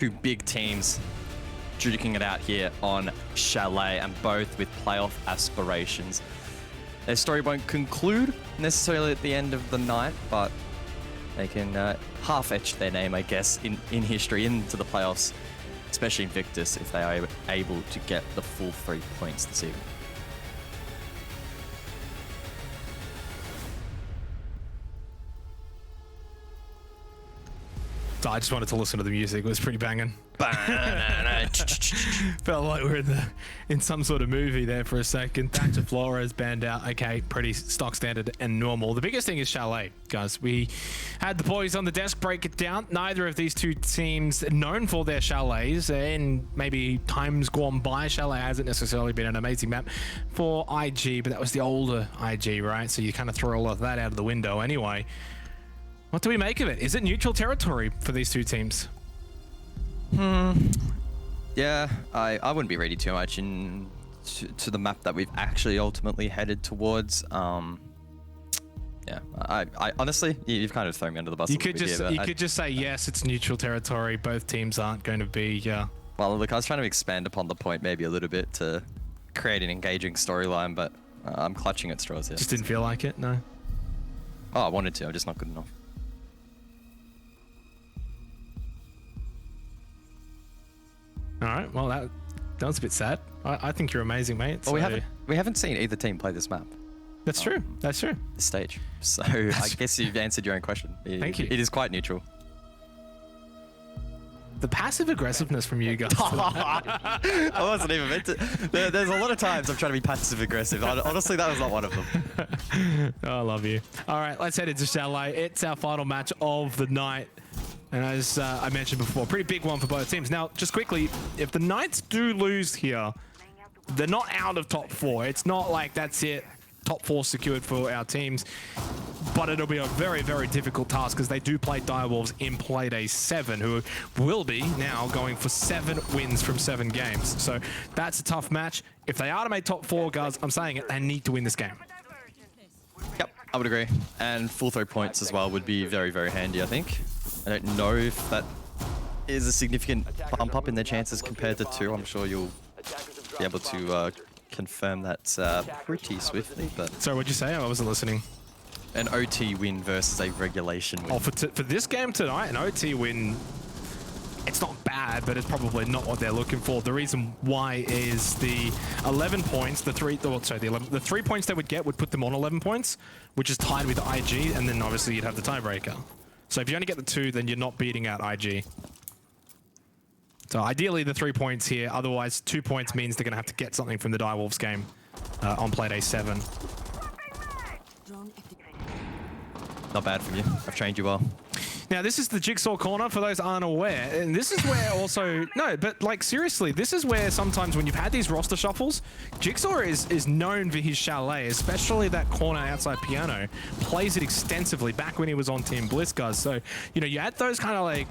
Two big teams duking it out here on Chalet, and both with playoff aspirations. Their story won't conclude necessarily at the end of the night, but they can half-etch their name, I guess, in history into the playoffs, especially Invictus, if they are able to get the full 3 points this evening. I just wanted to listen to the music. It was pretty banging. Felt like we're in some sort of movie there for a second. Thatcher Flores banned out. Okay, pretty stock standard and normal. The biggest thing is Chalet, guys. We had the boys on the desk break it down. Neither of these two teams known for their chalets, and maybe times gone by, Chalet hasn't necessarily been an amazing map for IG, but that was the older IG, right? So you kind of throw all of that out of the window anyway. What do we make of it? Is it neutral territory for these two teams? Yeah, I wouldn't be ready too much to the map that we've actually ultimately headed towards. Yeah, I honestly, you've kind of thrown me under the bus. You could just say yes, it's neutral territory. Both teams aren't going to be. Well, look, I was trying to expand upon the point maybe a little bit to create an engaging storyline, but I'm clutching at straws here. Just didn't feel like it, no. Oh, I wanted to. I'm just not good enough. All right, well that was a bit sad. I think you're amazing, mate. Well, we haven't seen either team play this map. That's true. That's true. This stage. So I guess you've answered your own question. Thank you. It is quite neutral. The passive aggressiveness from you guys. I wasn't even meant to. There's a lot of times I'm trying to be passive aggressive. Honestly, that was not one of them. Oh, I love you. All right, let's head into Chalet. It's our final match of the night. And as I mentioned before, pretty big one for both teams. Now, just quickly, if the Knights do lose here, they're not out of top 4. It's not like that's it, top 4 secured for our teams. But it'll be a very, very difficult task because they do play Direwolves in Playday 7, who will be now going for 7 wins from 7 games. So that's a tough match. If they are to make top 4, guys, I'm saying it, they need to win this game. Yep, I would agree. And full 3 points as well would be very, very handy, I think. I don't know if that is a significant bump up in their chances compared to 2. I'm sure you'll be able to confirm that pretty swiftly. But sorry, what'd you say? I wasn't listening. An OT win versus a regulation win. Oh, for this game tonight, an OT win, it's not bad, but it's probably not what they're looking for. The reason why is the 11 points, the 3 points they would get would put them on 11 points, which is tied with IG, and then obviously you'd have the tiebreaker. So if you only get the 2, then you're not beating out IG. So ideally the 3 points here, otherwise 2 points means they're going to have to get something from the Direwolves game on Playday 7. Not bad from you. I've trained you well. Now this is the Jigsaw corner for those aren't aware, and this is where also no, but like seriously, this is where sometimes when you've had these roster shuffles, Jigsaw is known for his chalet, especially that corner outside piano. Plays it extensively back when he was on Team Bliss, guys. So you know you add those kind of like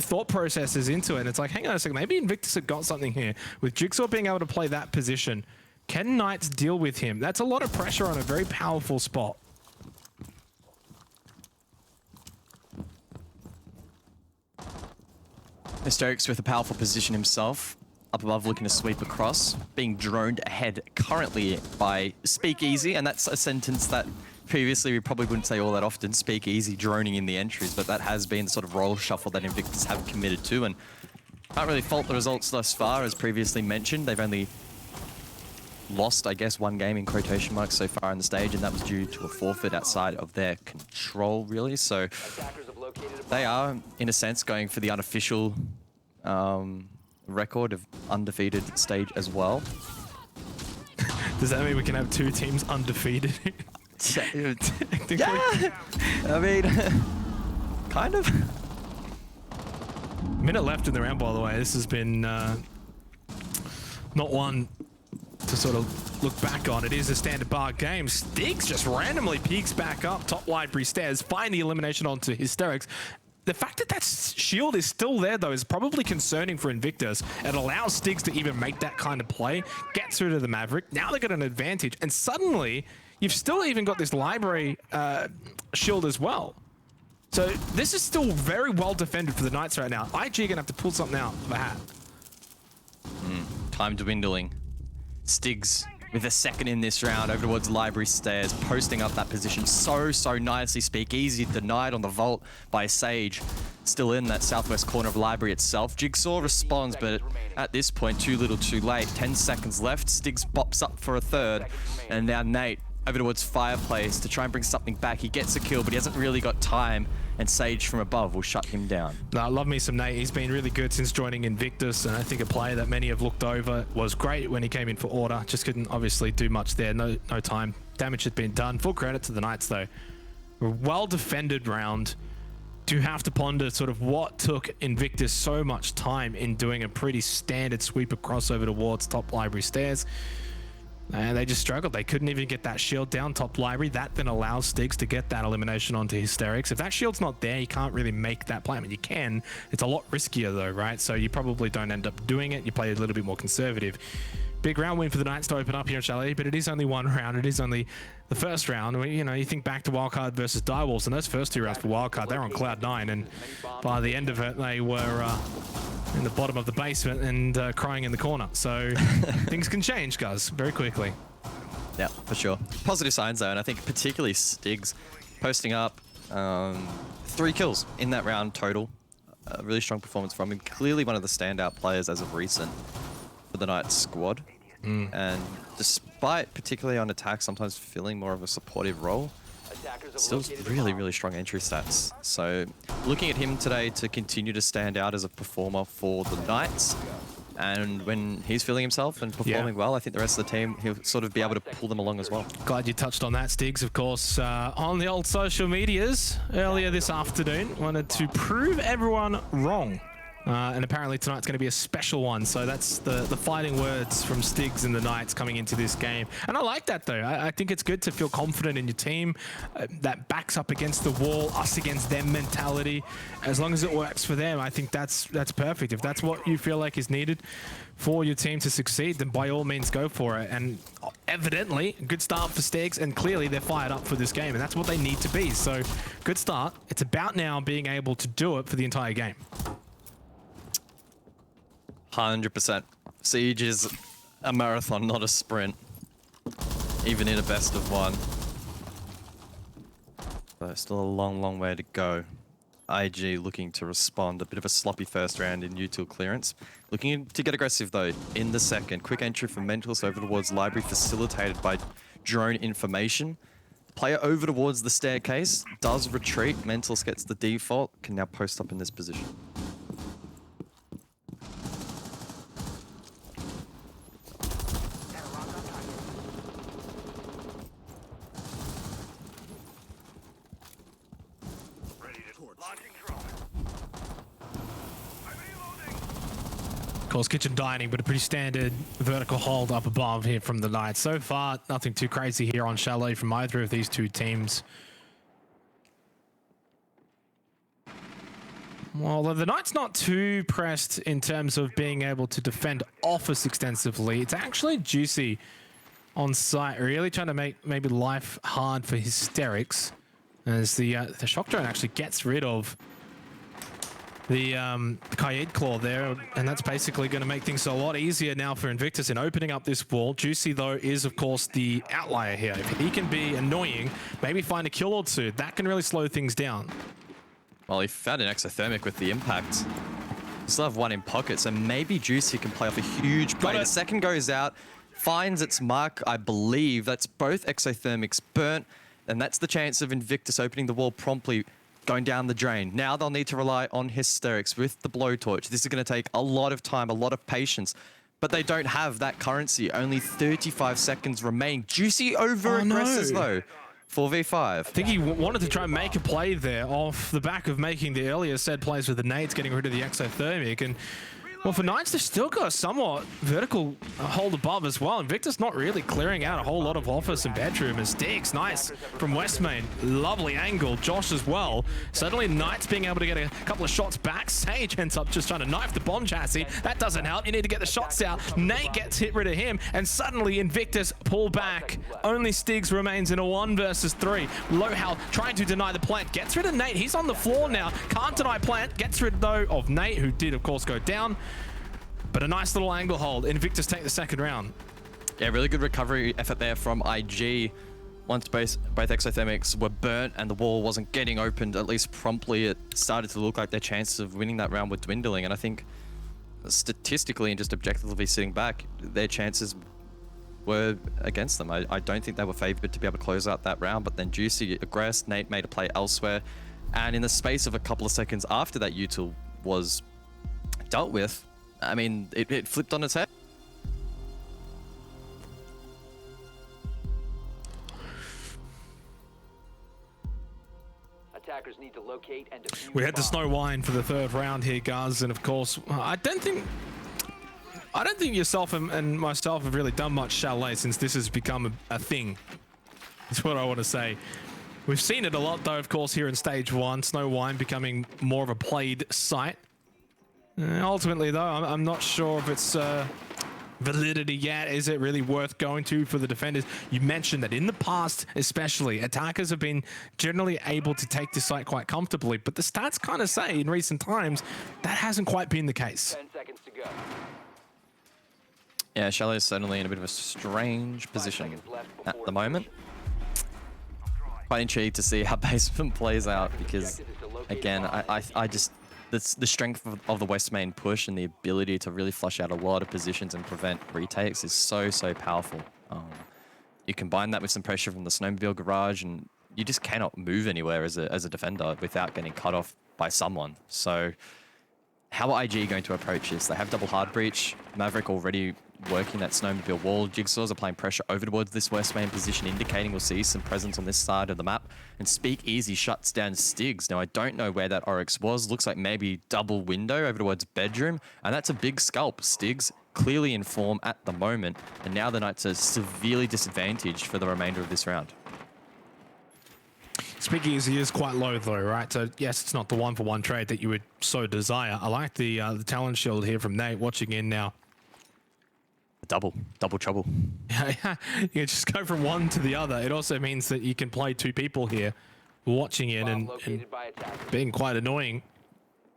thought processes into it, and it's like, hang on a second, maybe Invictus have got something here with Jigsaw being able to play that position. Can Knights deal with him? That's a lot of pressure on a very powerful spot. Mysterix with a powerful position himself, up above looking to sweep across, being droned ahead currently by Speakeasy, and that's a sentence that previously we probably wouldn't say all that often, Speakeasy droning in the entries, but that has been the sort of role shuffle that Invictus have committed to, and can't really fault the results thus far. As previously mentioned, they've only lost, I guess, 1 game in quotation marks so far on the stage, and that was due to a forfeit outside of their control, really. So they are, in a sense, going for the unofficial record of undefeated stage as well. Does that mean we can have 2 teams undefeated? Yeah, I mean, kind of. Minute left in the round, by the way. This has been not one to sort of look back on. It is a standard bar game. Stiggs just randomly peeks back up top library stairs, find the elimination onto Hysterics. The fact that that shield is still there, though, is probably concerning for Invictus. It allows Stiggs to even make that kind of play, get through to the Maverick. Now they've got an advantage, and suddenly you've still even got this library shield as well. So this is still very well defended for the Knights right now. iG are going to have to pull something out of the hat. Time dwindling. Stigs with a second in this round over towards Library Stairs, posting up that position so nicely. Speak easy, denied on the vault by Sage. Still in that southwest corner of Library itself. Jigsaw responds, but at this point, too little too late. 10 seconds left. Stigs bops up for a third. And now Nate over towards Fireplace to try and bring something back. He gets a kill, but he hasn't really got time. And Sage from above will shut him down. No, I love me some Nate. He's been really good since joining Invictus, and I think a player that many have looked over. Was great when he came in for Order. Just couldn't obviously do much there. No time. Damage had been done. Full credit to the Knights though. A well-defended round. Do have to ponder sort of what took Invictus so much time in doing a pretty standard sweep across over towards top Library Stairs. And they just struggled. They couldn't even get that shield down top Library. That then allows Stigs to get that elimination onto Hysterics. If that shield's not there, you can't really make that play. I mean, you can. It's a lot riskier though, right? So you probably don't end up doing it. You play a little bit more conservative. Big round win for the Knights to open up here in Chalet, but it is only one round. It is only the first round. You know, you think back to Wildcard versus Direwolves, and those first two rounds for Wildcard, they were on cloud 9, and by the end of it, they were in the bottom of the basement and crying in the corner. So things can change, guys, very quickly. Yeah, for sure. Positive signs though, and I think particularly Stigs posting up 3 kills in that round total. A really strong performance from him. Clearly one of the standout players as of recent for the Knights squad. And despite particularly on attack sometimes filling more of a supportive role, still really strong entry stats. So looking at him today to continue to stand out as a performer for the Knights, and when he's feeling himself and performing well, I think the rest of the team, he'll sort of be able to pull them along as well. Glad you touched on that, Stigs. Of course, on the old social medias earlier this afternoon, wanted to prove everyone wrong. And apparently tonight's going to be a special one. So that's the fighting words from Stigs and the Knights coming into this game. And I like that though. I think it's good to feel confident in your team that backs up against the wall, us against them mentality. As long as it works for them, I think that's perfect. If that's what you feel like is needed for your team to succeed, then by all means go for it. And evidently, a good start for Stigs, and clearly they're fired up for this game, and that's what they need to be. So good start. It's about now being able to do it for the entire game. 100%. Siege is a marathon, not a sprint. Even in a best of one. So still a long way to go. IG looking to respond. A bit of a sloppy first round in util clearance. Looking to get aggressive though in the second. Quick entry from Mentals over towards Library, facilitated by drone information. Player over towards the staircase. Does retreat. Mentals gets the default. Can now post up in this position. Of course, kitchen dining, but a pretty standard vertical hold up above here from the Knights. So far, nothing too crazy here on Chalet from either of these two teams. Well, the Knights not too pressed in terms of being able to defend Office extensively. It's actually Juicy on site, really trying to make maybe life hard for Hysterics, as the shock drone actually gets rid of the Kaid Claw there, and that's basically going to make things a lot easier now for Invictus in opening up this wall. Juicy, though, is, of course, the outlier here. If he can be annoying, maybe find a kill or two, that can really slow things down. Well, he found an exothermic with the impact. Still have one in pocket, so maybe Juicy can play off a huge play. The second goes out, finds its mark, I believe. That's both exothermics burnt, and that's the chance of Invictus opening the wall promptly, going down the drain. Now they'll need to rely on Hysterics with the blowtorch. This is going to take a lot of time, a lot of patience, but they don't have that currency. Only 35 seconds remain. Juicy over-aggresses though. 4v5. I think he wanted to try and make a play there off the back of making the earlier said plays with the nades, getting rid of the exothermic, and Well, for Knights, they've still got a somewhat vertical hold above as well. Invictus not really clearing out a whole lot of office and bedroom. And Sticks, nice from West Main. Lovely angle. Josh as well. Suddenly, Knights being able to get a couple of shots back. Sage ends up just trying to knife the bomb chassis. That doesn't help. You need to get the shots out. Nate gets hit rid of him. And suddenly, Invictus pull back. Only Stiggs remains in a 1 versus 3. Lowhowl trying to deny the plant. Gets rid of Nate. He's on the floor now. Can't deny plant. Gets rid, though, of Nate, who did, of course, go down. But a nice little angle hold. Invictus take the second round. Yeah, really good recovery effort there from IG. Once both exothermics were burnt and the wall wasn't getting opened, at least promptly, it started to look like their chances of winning that round were dwindling. And I think statistically and just objectively sitting back, their chances were against them. I don't think they were favored to be able to close out that round, but then Juicy aggressed. Nate made a play elsewhere. And in the space of a couple of seconds after that util was dealt with, I mean, it flipped on its head. Attackers need to locate and defuse We had the the bomb. Snow Wine for the third round here, Guz, and of course, I don't think yourself and myself have really done much Chalet since this has become a thing. That's what I want to say. We've seen it a lot, though, of course, here in Stage 1. Snow Wine becoming more of a played site. Ultimately, though, I'm not sure if it's validity yet. Is it really worth going to for the defenders? You mentioned that in the past, especially, attackers have been generally able to take this site quite comfortably, but the stats kind of say in recent times that hasn't quite been the case. 10 seconds to go. Yeah, Chalet is certainly in a bit of a strange position at the moment. Quite intrigued to see how basement plays out because, again, I just... The strength of the West Main push and the ability to really flush out a lot of positions and prevent retakes is so powerful. You combine that with some pressure from the snowmobile garage and you just cannot move anywhere as a defender without getting cut off by someone. So how are IG going to approach this? They have double hard breach. Maverick already working that snowmobile wall. Jigsaw's applying pressure over towards this West Main position, indicating we'll see some presence on this side of the map. And Speakeasy shuts down Stiggs. Now, I don't know where that Oryx was. Looks like maybe double window over towards bedroom. And that's a big scalp. Stiggs clearly in form at the moment. And now the Knights are severely disadvantaged for the remainder of this round. Speakeasy is quite low, though, right? So, yes, it's not the one-for-one trade that you would so desire. I like the talent shield here from Nate watching in now. Double trouble. Yeah, you just go from one to the other. It also means that you can play two people here watching in and being quite annoying.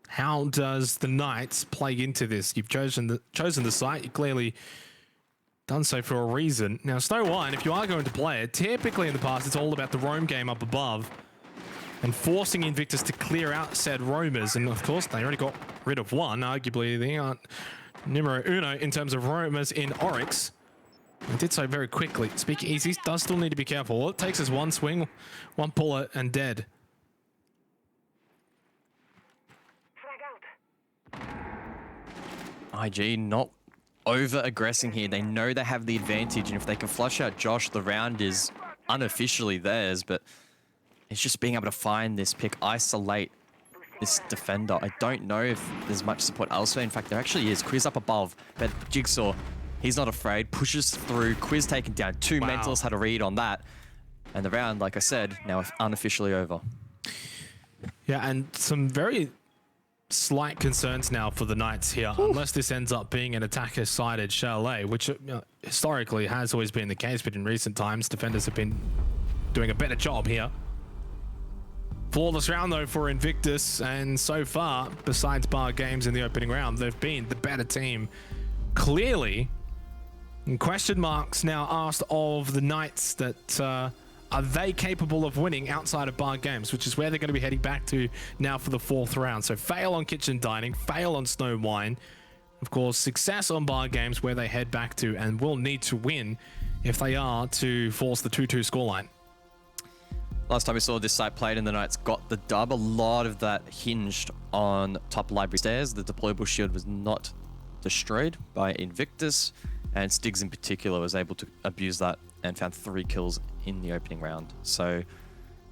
How does the Knights play into this? You've chosen the site. You've clearly done so for a reason. Now, Snow Wine, if you are going to play it, typically in the past, it's all about the roam game up above and forcing Invictus to clear out said roamers. And of course, they already got rid of one. Arguably, they aren't numero uno in terms of roamers in Oryx. They did so very quickly. Speakeasy does still need to be careful. All it takes is one swing, one bullet, and dead. IG not over-aggressing here. They know they have the advantage, and if they can flush out Josh, the round is unofficially theirs, but it's just being able to find this pick, isolate this defender. I don't know if there's much support elsewhere. In fact, there actually is. Quiz up above, but Jigsaw, he's not afraid, pushes through. Quiz taken down. Two mentalists had a read on that. And the round, like I said, now unofficially over. Yeah, and some very slight concerns now for the Knights here, unless this ends up being an attacker-sided Chalet, which historically has always been the case, but in recent times, defenders have been doing a better job here. Flawless round, though, for Invictus, and so far, besides Bar Games in the opening round, they've been the better team, clearly. And question marks now asked of the Knights that are they capable of winning outside of Bar Games, which is where they're going to be heading back to now for the fourth round. So fail on Kitchen Dining, fail on Snow Wine. Of course, success on Bar Games, where they head back to, and will need to win if they are to force the 2-2 scoreline. Last time we saw this site played and the Knights got the dub, a lot of that hinged on top library stairs. The deployable shield was not destroyed by Invictus, and Stiggs in particular was able to abuse that and found 3 kills in the opening round. So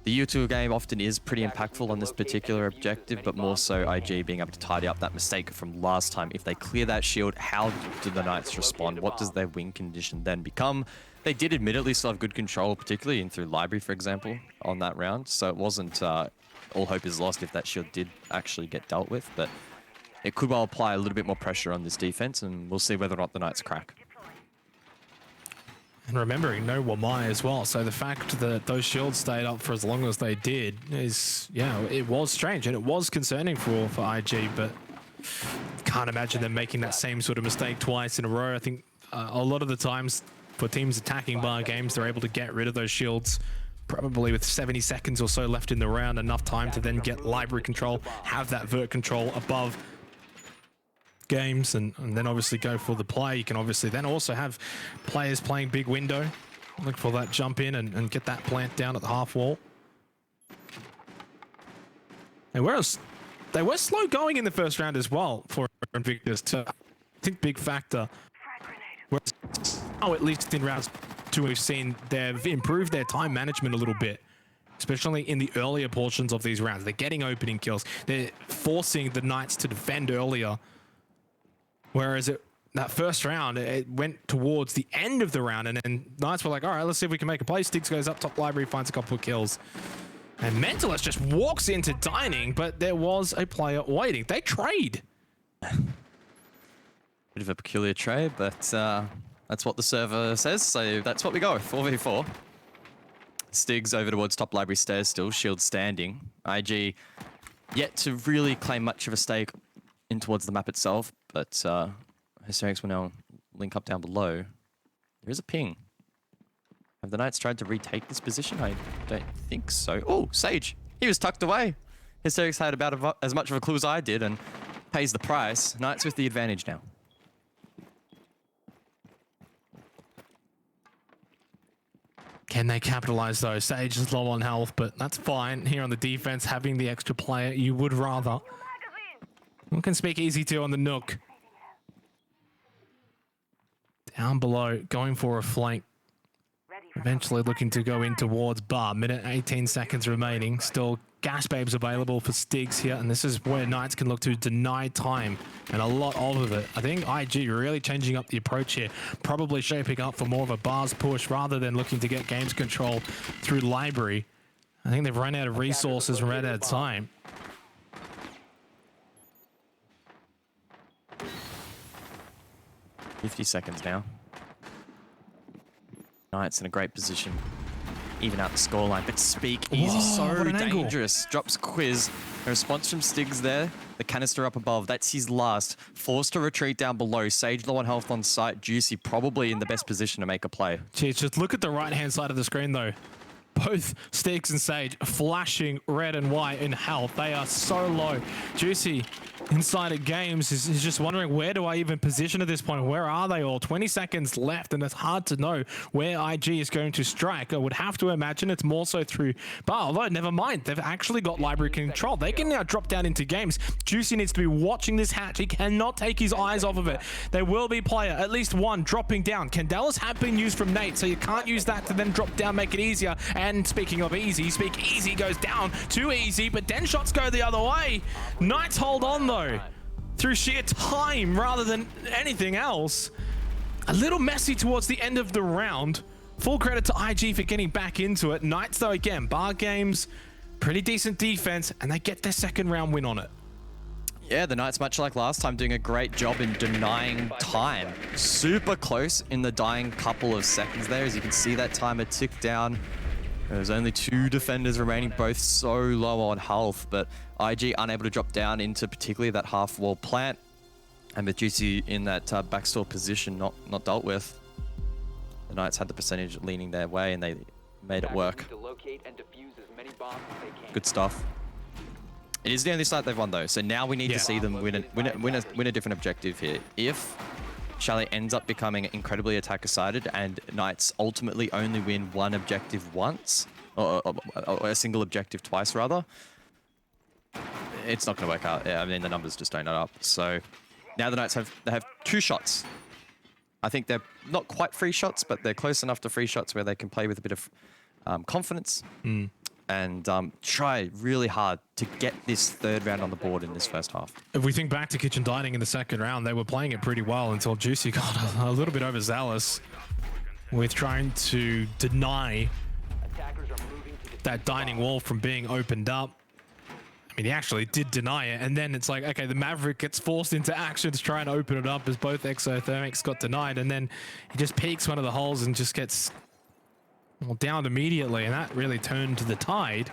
The U2 game often is pretty impactful on this particular objective, but more so IG being able to tidy up that mistake from last time. If they clear that shield, how do the Knights respond? What does their win condition then become? They did admittedly still have good control, particularly in through Library, for example, on that round. So it wasn't all hope is lost if that shield did actually get dealt with, but it could well apply a little bit more pressure on this defense, and we'll see whether or not the Knights crack. And remembering no Wamai as well, so the fact that those shields stayed up for as long as they did is, yeah, it was strange and it was concerning for IG, but can't imagine them making that same sort of mistake twice in a row. I think a lot of the times for teams attacking bar games, they're able to get rid of those shields probably with 70 seconds or so left in the round, enough time to then get library control, have that vert control above games, and then obviously go for the play. You can obviously then also have players playing big window, look for that jump in and get that plant down at the half wall. And whereas they were slow going in the first round as well for Invictus too. I think big factor. Whereas now, at least in rounds 2, we've seen they've improved their time management a little bit, especially in the earlier portions of these rounds. They're getting opening kills. They're forcing the Knights to defend earlier. Whereas that first round, it went towards the end of the round, and then Knights were like, all right, let's see if we can make a play. Stiggs goes up top library, finds a couple of kills. And Mentalist just walks into dining, but there was a player waiting. They trade. Bit of a peculiar trade, but that's what the server says, so that's what we go with, 4v4. Stiggs over towards top library stairs still, shield standing. IG yet to really claim much of a stake in towards the map itself, but Hysterics will now link up down below. There is a ping. Have the Knights tried to retake this position? I don't think so. Oh, Sage. He was tucked away. Hysterics had about as much of a clue as I did and pays the price. Knights with the advantage now. Can they capitalize though? Sage is low on health, but that's fine. Here on the defense, having the extra player, you would rather. We can speak easy to on the Nook. Down below, going for a flank. Eventually looking to go in towards bar. Minute 18 seconds remaining. Still gas babes available for Stiggs here, and this is where Knights can look to deny time, and a lot of it. I think IG really changing up the approach here, probably shaping up for more of a bars push rather than looking to get games control through library. I think they've run out of resources and run out of time. $50 seconds now. Knights in a great position. Even out the scoreline, but Speak Easy, so dangerous. Drops quiz. A response from Stiggs there. The canister up above, that's his last. Forced to retreat down below. Sage low on health on site. Juicy probably in the best position to make a play. Jeez, just look at the right-hand side of the screen though. Both Stiggs and Sage flashing red and white in health. They are so low. Juicy inside of games is just wondering, where do I even position at this point? Where are they all? 20 seconds left, and it's hard to know where IG is going to strike. I would have to imagine it's more so through bar, although never mind. They've actually got library control. They can now drop down into games. Juicy needs to be watching this hatch. He cannot take his eyes off of it. There will be player, at least one, dropping down. Candelas have been used from Nate, so you can't use that to then drop down, make it easier. And speaking of easy, Speak Easy goes down too easy, but then shots go the other way. Knights hold on though, through sheer time rather than anything else. A little messy towards the end of the round. Full credit to IG for getting back into it. Knights though, again, bar games, pretty decent defense, and they get their second round win on it. Yeah, the Knights, much like last time, doing a great job in denying time. Super close in the dying couple of seconds there. As you can see that timer tick down. There's only 2 defenders remaining, both so low on health, but IG unable to drop down into particularly that half wall plant, and with Juicy in that backstore position not dealt with. The Knights had the percentage leaning their way, and they made it work. Good stuff. It is the only site they've won though, so now we need to see them win a different objective here. If Chalet ends up becoming incredibly attacker-sided and Knights ultimately only win one objective once, or a single objective twice rather, it's not going to work out. Yeah, I mean, the numbers just don't add up. So now the Knights have 2 shots. I think they're not quite free shots, but they're close enough to free shots where they can play with a bit of confidence. And and try really hard to get this third round on the board in this first half. If we think back to Kitchen Dining in the second round, they were playing it pretty well until Juicy got a little bit overzealous with trying to deny Attackers are moving to the that dining wall from being opened up. I mean, he actually did deny it, and then it's like, okay, the Maverick gets forced into action to try and open it up as both exothermics got denied, and then he just peeks one of the holes and just gets downed immediately, and that really turned the tide,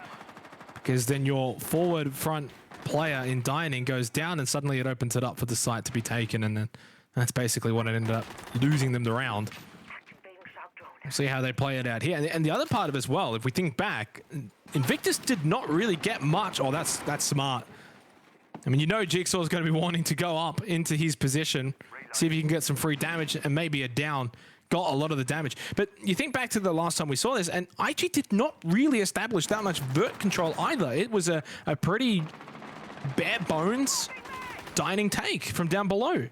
because then your forward front player in dining goes down, and suddenly it opens it up for the site to be taken, and then that's basically what it ended up losing them the round. We'll see how they play it out here. And the other part of it as well, if we think back, Invictus did not really get much. Oh, that's smart. I mean, you know Jigsaw is going to be wanting to go up into his position, see if he can get some free damage and maybe a down. Got a lot of the damage. But you think back to the last time we saw this, and IG did not really establish that much vert control either. It was a pretty bare bones dining take from down below.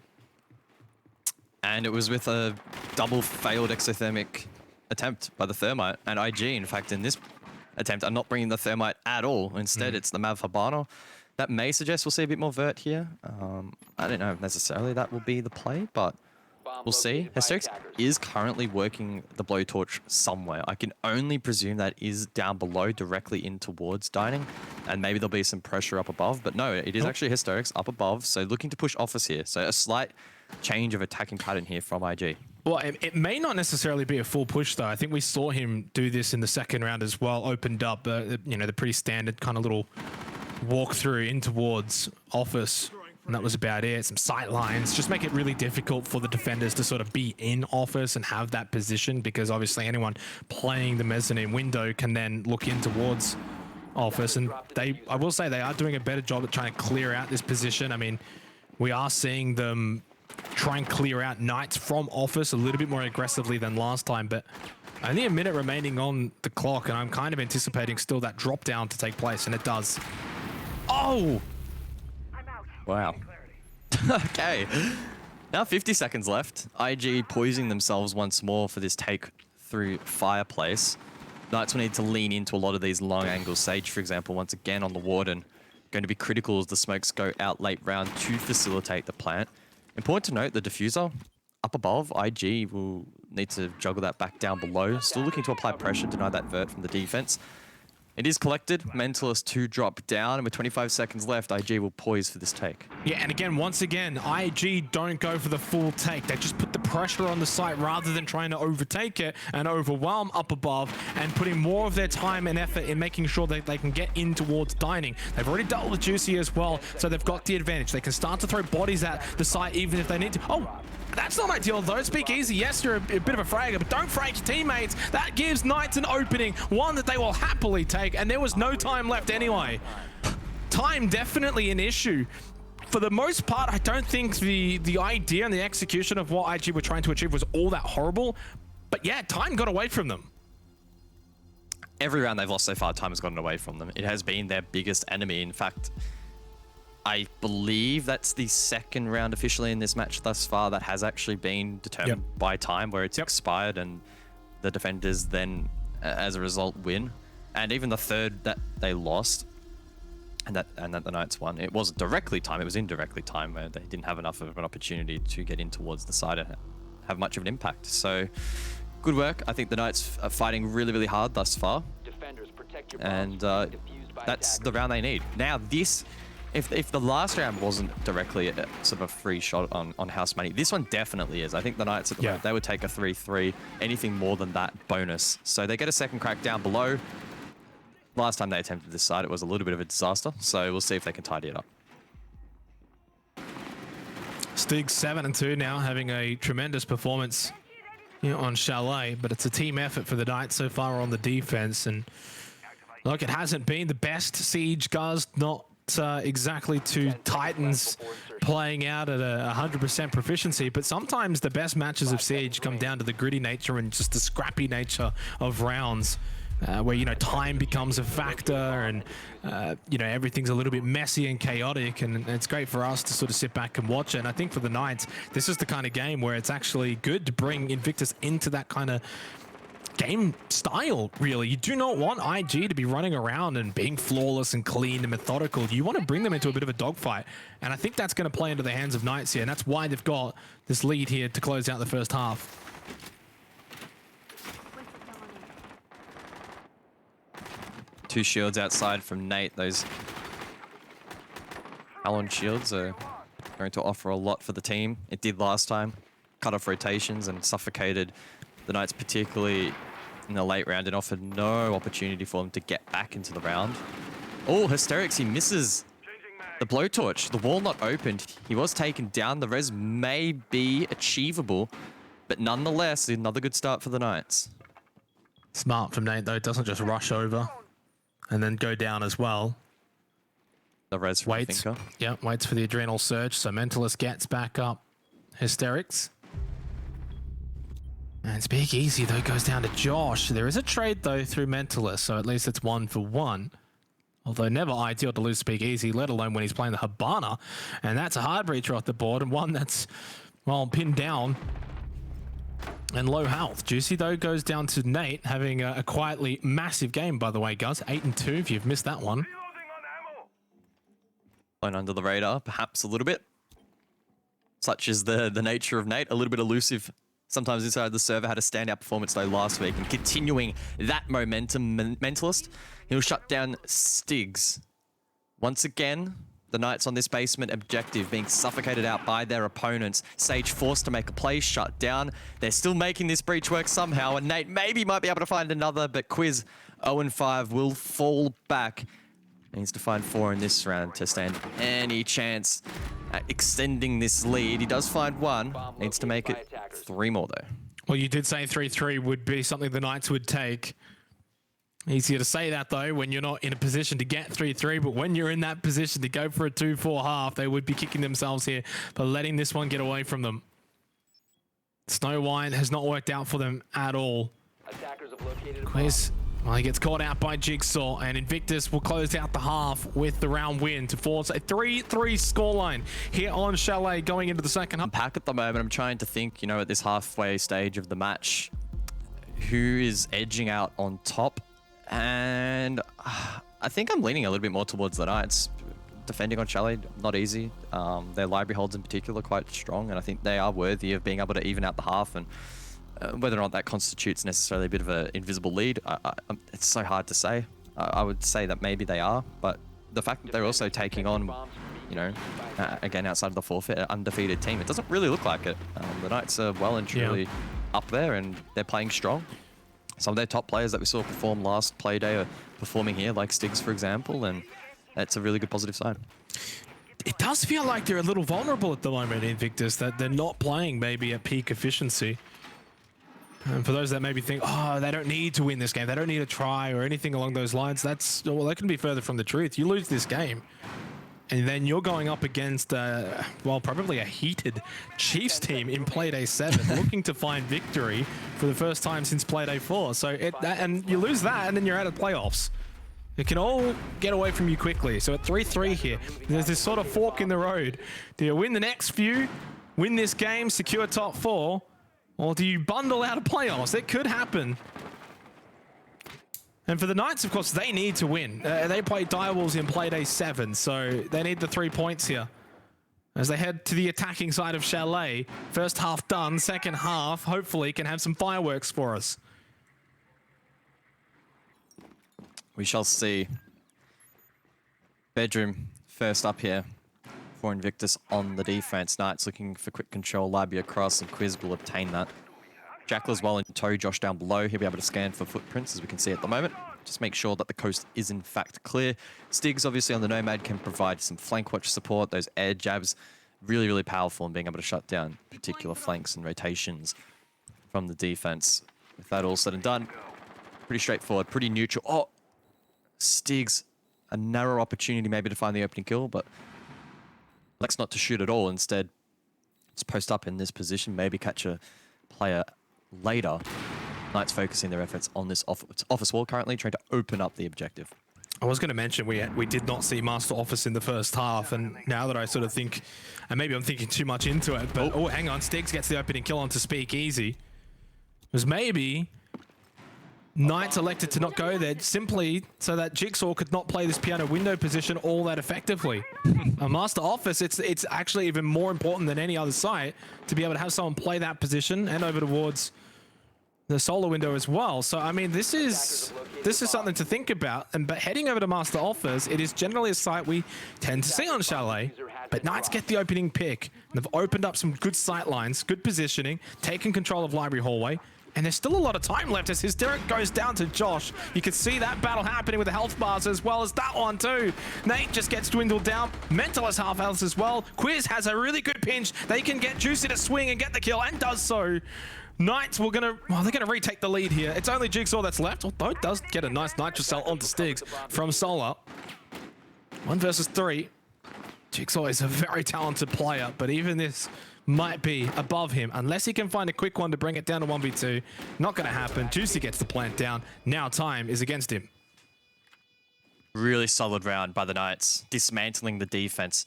And it was with a double failed exothermic attempt by the Thermite. And IG, in fact, in this attempt, are not bringing the Thermite at all. Instead, it's the Mav Habano. That may suggest we'll see a bit more vert here. I don't know if necessarily that will be the play, but we'll see. Hysterics is currently working the blowtorch somewhere. I can only presume that is down below, directly in towards dining. And maybe there'll be some pressure up above. But no, it is actually Hysterics up above. So looking to push office here. So a slight change of attacking pattern here from IG. Well, it may not necessarily be a full push, though. I think we saw him do this in the second round as well. Opened up, you know, the pretty standard kind of little walkthrough in towards office. And that was about it. Some sight lines. Just make it really difficult for the defenders to sort of be in office and have that position, because obviously anyone playing the mezzanine window can then look in towards office. And I will say they are doing a better job at trying to clear out this position. I mean, we are seeing them try and clear out Knights from office a little bit more aggressively than last time, but only a minute remaining on the clock, and I'm kind of anticipating still that drop down to take place, and it does. Oh! Wow. Okay. Now 50 seconds left. IG poising themselves once more for this take through Fireplace. Knights will need to lean into a lot of these long angle Sage, for example, once again on the Warden. Going to be critical as the smokes go out late round to facilitate the plant. Important to note, the diffuser up above, IG will need to juggle that back down below. Still looking to apply pressure, deny that vert from the defense. It is collected. Mentalist to drop down, and with 25 seconds left, IG will poise for this take. Yeah, and again, once again, IG don't go for the full take. They just put the pressure on the site rather than trying to overtake it and overwhelm up above, and putting more of their time and effort in making sure that they can get in towards dining. They've already dealt with Juicy as well, so they've got the advantage. They can start to throw bodies at the site even if they need to. Oh! That's not ideal though. Speak easy. Yes, you're a bit of a fragger, but don't frag your teammates. That gives Knights an opening, one that they will happily take, and there was no time left anyway. Time definitely an issue. For the most part, I don't think the idea and the execution of what IG were trying to achieve was all that horrible, but yeah, time got away from them. Every round they've lost so far, time has gotten away from them. It has been their biggest enemy. In fact, I believe that's the second round officially in this match thus far that has actually been determined by time, where it's expired and the defenders then, as a result, win. And even the third that they lost, and that the Knights won, it wasn't directly time, it was indirectly time, where they didn't have enough of an opportunity to get in towards the side and have much of an impact. So, good work. I think the Knights are fighting really, really hard thus far. Defenders, protect your And bombs from being defused by that's the attackers. round they need. Now, this... If the last round wasn't directly a sort of a free shot on house money, this one definitely is. I think the Knights at the moment, they would take a 3-3, anything more than that bonus. So they get a second crack down below. Last time they attempted this side, it was a little bit of a disaster. So we'll see if they can tidy it up. Stig 7-2 now, having a tremendous performance on Chalet, but it's a team effort for the Knights so far on the defense. And look, it hasn't been the best. Siege guys not exactly to Titans playing out at a 100% proficiency, but sometimes the best matches of Siege come down to the gritty nature and just the scrappy nature of rounds, where, you know, time becomes a factor and, you know, everything's a little bit messy and chaotic, and it's great for us to sort of sit back and watch it. And I think for the Knights, this is the kind of game where it's actually good to bring Invictus into that kind of game style, really. You do not want IG to be running around and being flawless and clean and methodical. You want to bring them into a bit of a dogfight. And I think that's going to play into the hands of Knights here. And that's why they've got this lead here to close out the first half. Two shields outside from Nate. Those Talon shields are going to offer a lot for the team. It did last time. Cut off rotations and suffocated the Knights, particularly in the late round, and offered no opportunity for them to get back into the round. Oh, Hysterics, he misses the blowtorch. The wall not opened. He was taken down. The res may be achievable, but nonetheless, another good start for the Knights. Smart from Nate, though. Doesn't just rush over and then go down as well. The res from Waits. Thinker. Yeah, waits for the adrenal surge. So Mentalist gets back up Hysterics. And Speak Easy, though, goes down to Josh. There is a trade, though, through Mentalist, so at least it's 1 for 1. Although never ideal to lose Speak Easy, let alone when he's playing the Habana. And that's a hard breacher off the board, and one that's, well, pinned down and low health. Juicy, though, goes down to Nate, having a quietly massive game, by the way, Gus. 8 and 2, if you've missed that one. Flown under the radar, perhaps a little bit. Such is the nature of Nate, a little bit elusive sometimes inside the server. Had a standout performance though last week, and continuing that momentum, Mentalist, he'll shut down Stigs. Once again, the Knights on this basement objective being suffocated out by their opponents. Sage forced to make a play, shut down. They're still making this breach work somehow, and Nate maybe might be able to find another, but Quiz 0-5 will fall back. Needs to find 4 in this round to stand any chance at extending this lead. He does find 1. Needs to make it 3 more, though. Well, you did say 3-3 would be something the Knights would take. Easier to say that, though, when you're not in a position to get 3-3, but when you're in that position to go for a 2-4 half, they would be kicking themselves here for letting this one get away from them. Snow White has not worked out for them at all. Attackers have located a Quiz, well, he gets caught out by Jigsaw, and Invictus will close out the half with the round win to force a 3-3 scoreline here on Chalet going into the second half. Pack at the moment, I'm trying to think, you know, at this halfway stage of the match, who is edging out on top. And I think I'm leaning a little bit more towards the Knights. Defending on Chalet, not easy. Their library holds in particular quite strong, and I think they are worthy of being able to even out the half. And whether or not that constitutes necessarily a bit of an invisible lead, it's so hard to say. I would say that maybe they are, but the fact that they're also taking on, you know, again, outside of the forfeit, an undefeated team, it doesn't really look like it. The Knights are well and truly up there, and they're playing strong. Some of their top players that we saw perform last Playday are performing here, like Stigs, for example, and that's a really good positive sign. It does feel like they're a little vulnerable at the moment, Invictus, that they're not playing maybe at peak efficiency. And for those that maybe think, oh, they don't need to win this game, they don't need to try or anything along those lines, that's, well, that can be further from the truth. You lose this game, and then you're going up against, well, probably a heated Chiefs team in Playday 7, looking to find victory for the first time since Playday 4. So, and you lose that, and then you're out of playoffs. It can all get away from you quickly. So at 3-3 here, there's this sort of fork in the road. Do you win the next few, win this game, secure top 4, or do you bundle out of playoffs? It could happen. And for the Knights, of course, they need to win. They play Direwolves in Playday 7, so they need the 3 points here. As they head to the attacking side of Chalet, first half done, second half, hopefully can have some fireworks for us. We shall see. Bedroom first up here for Invictus on the defense. Knights looking for quick control. Library across, and Quiz will obtain that. Jackal as well in tow. Josh down below. He'll be able to scan for footprints, as we can see at the moment. Just make sure that the coast is in fact clear. Stigs, obviously, on the Nomad can provide some flank watch support. Those air jabs, really, really powerful in being able to shut down particular flanks and rotations from the defense. With that all said and done, pretty straightforward, pretty neutral. Oh, Stigs, a narrow opportunity maybe to find the opening kill, but elects not to shoot at all. Instead, let's post up in this position, maybe catch a player later. Knights focusing their efforts on this office wall currently, trying to open up the objective. I was going to mention we did not see Master Office in the first half, and now that I sort of think, and maybe I'm thinking too much into it, but oh, hang on, Stigs gets the opening kill onto Speak Easy. Because maybe Knights elected to not go there simply so that Jigsaw could not play this piano window position all that effectively. A Master Office, it's actually even more important than any other site to be able to have someone play that position and over towards the solar window as well. So I mean, this is something to think about. But heading over to Master Office, it is generally a site we tend to see on Chalet. But Knights get the opening pick. They've opened up some good sight lines, good positioning, taken control of Library Hallway. And there's still a lot of time left as Hysteric goes down to Josh. You can see that battle happening with the health bars as well as that one too. Nate just gets dwindled down. Mental has half health as well. Quiz has a really good pinch. They can get Juicy to swing and get the kill, and does so. Knights they're gonna retake the lead here. It's only Jigsaw that's left, although it does get a nice Nitrocell onto Stigs from Solar. 1 versus 3. Jigsaw is a very talented player, but even this might be above him unless he can find a quick one to bring it down to 1v2. Not going to happen. Juicy gets the plant down. Now time is against him. Really solid round by the Knights, dismantling the defense.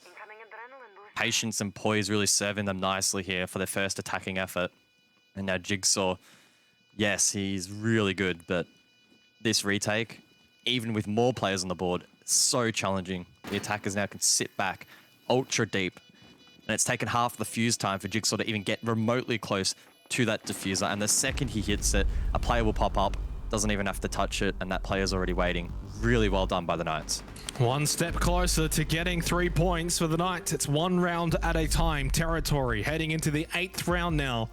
Patience and poise really serving them nicely here for their first attacking effort. And now Jigsaw, yes, he's really good, but this retake, even with more players on the board, so challenging. The attackers now can sit back ultra deep. And it's taken half the fuse time for Jigsaw to even get remotely close to that diffuser. And the second he hits it, a player will pop up, doesn't even have to touch it, and that player's already waiting. Really well done by the Knights. One step closer to getting 3 points for the Knights. It's 1 round at a time territory, heading into the 8th round now.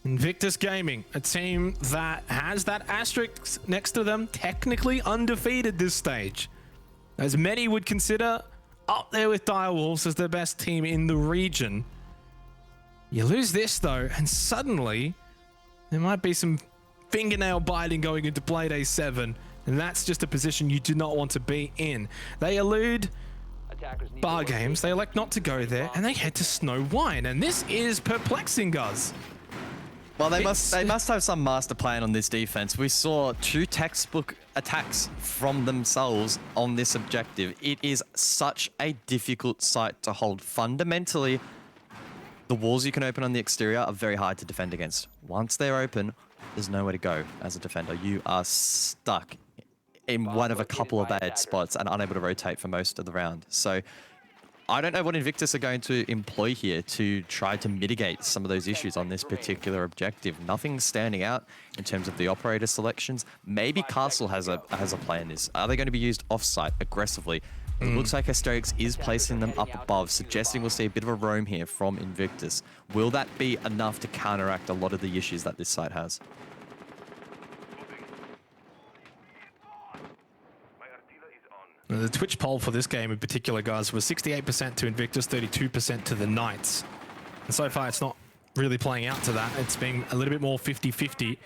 Invictus Gaming, a team that has that asterisk next to them, technically undefeated this stage. As many would consider up there with Direwolves as the best team in the region. You lose this though, and suddenly there might be some fingernail biting going into Playday 7, and that's just a position you do not want to be in. They elude bar games, they elect not to go there, and they head to Snow Wine, and this is perplexing us. Well, they must have some master plan on this defense. We saw 2 textbook attacks from themselves on this objective. It is such a difficult site to hold. Fundamentally, the walls you can open on the exterior are very hard to defend against. Once they're open, there's nowhere to go as a defender. You are stuck in one of a couple of bad spots and unable to rotate for most of the round. So I don't know what Invictus are going to employ here to try to mitigate some of those issues on this particular objective. Nothing's standing out in terms of the operator selections. Maybe Castle has a play in this. Are they going to be used off-site aggressively? It looks like Hysterics is placing them up above, suggesting we'll see a bit of a roam here from Invictus. Will that be enough to counteract a lot of the issues that this site has? The Twitch poll for this game in particular, guys, was 68% to Invictus, 32% to the Knights. And so far, it's not really playing out to that. It's been a little bit more 50-50.